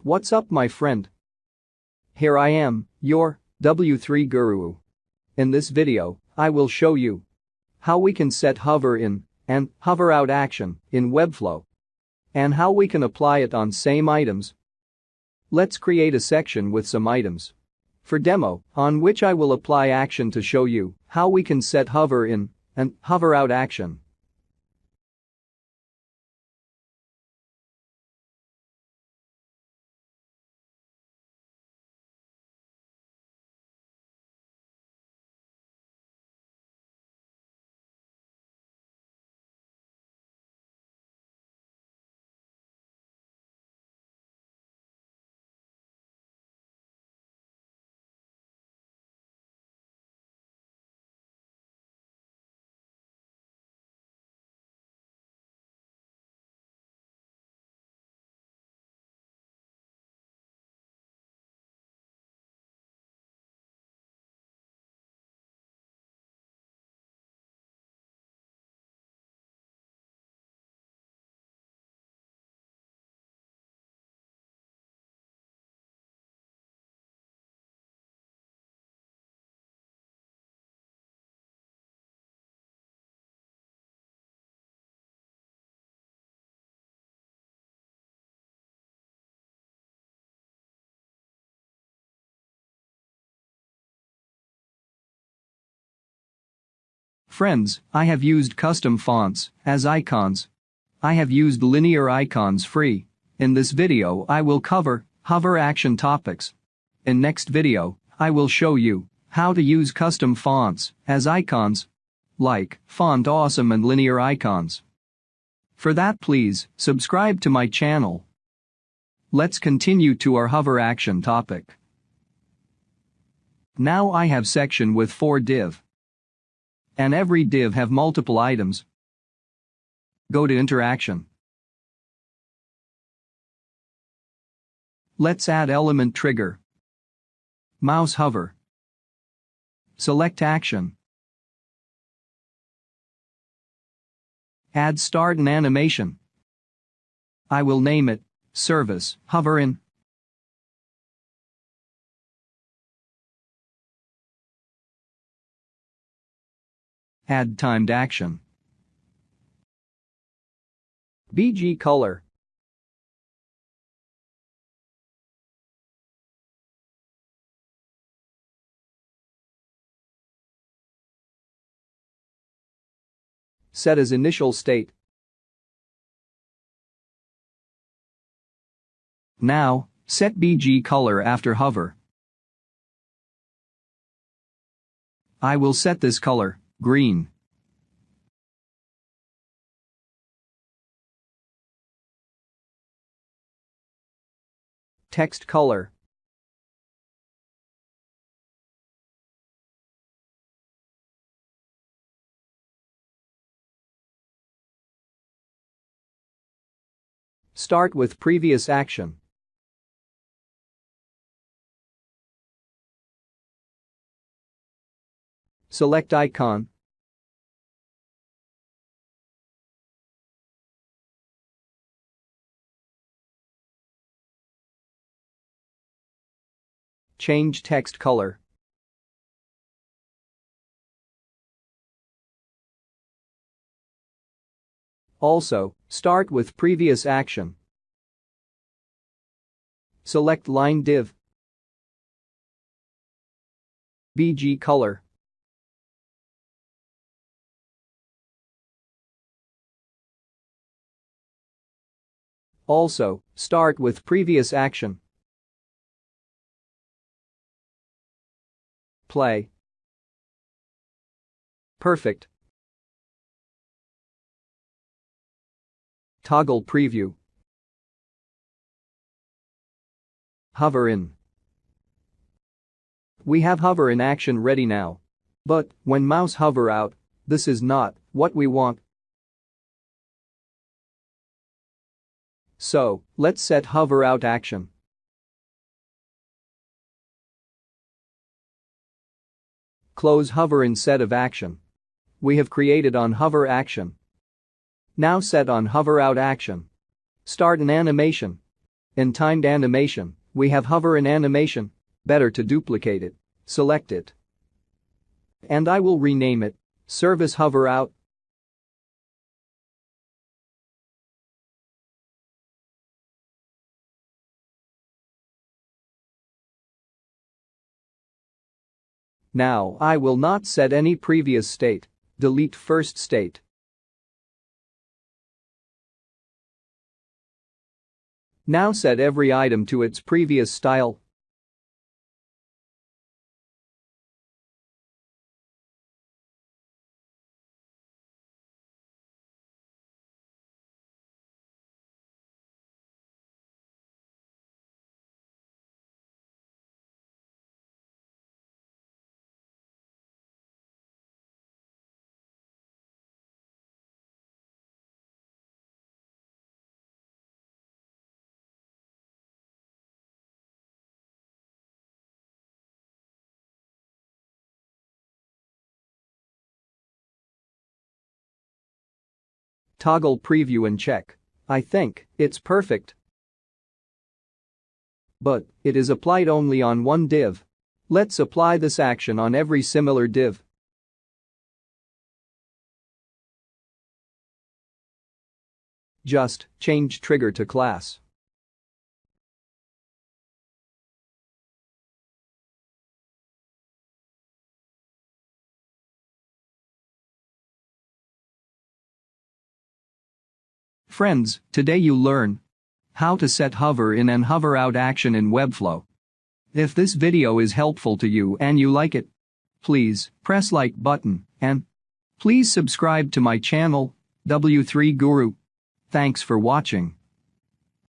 What's up, my friend? Here I am, your W3 guru. In this video, I will show you how we can set hover in and hover out action in Webflow and how we can apply it on same items. Let's create a section with some items for demo on which I will apply action to show you how we can set hover in and hover out action. Friends, I have used custom fonts as icons. I have used linear icons free. In this video I will cover hover action topics. In next video, I will show you how to use custom fonts as icons, like Font Awesome and linear icons. For that, please subscribe to my channel. Let's continue to our hover action topic. Now I have section with 4 div. And every div have multiple items. Go to interaction. Let's add element trigger. Mouse hover. Select action. Add start an animation. I will name it service hover in. Add timed action. BG color. Set as initial state. Now, set BG color after hover. I will set this color green. Text color. Start with previous action. Select icon. Change text color. Also, start with previous action. Select line div. BG color. Also, start with previous action. Play. Perfect. Toggle preview. Hover in. We have hover in action ready now. But, when mouse hover out, this is not what we want. So, let's set hover out action. Close hover in set of action. We have created on hover action. Now set on hover out action. Start an animation. In timed animation, we have hover in animation. Better to duplicate it. Select it. And I will rename it Service Hover Out. Now I will not set any previous state. Delete first state. Now set every item to its previous style. Toggle preview and check. I think it's perfect. But it is applied only on one div. Let's apply this action on every similar div. Just change trigger to class. Friends, today you learn how to set hover in and hover out action in Webflow. If this video is helpful to you and you like it, please press like button and please subscribe to my channel, W3 Guru. Thanks for watching.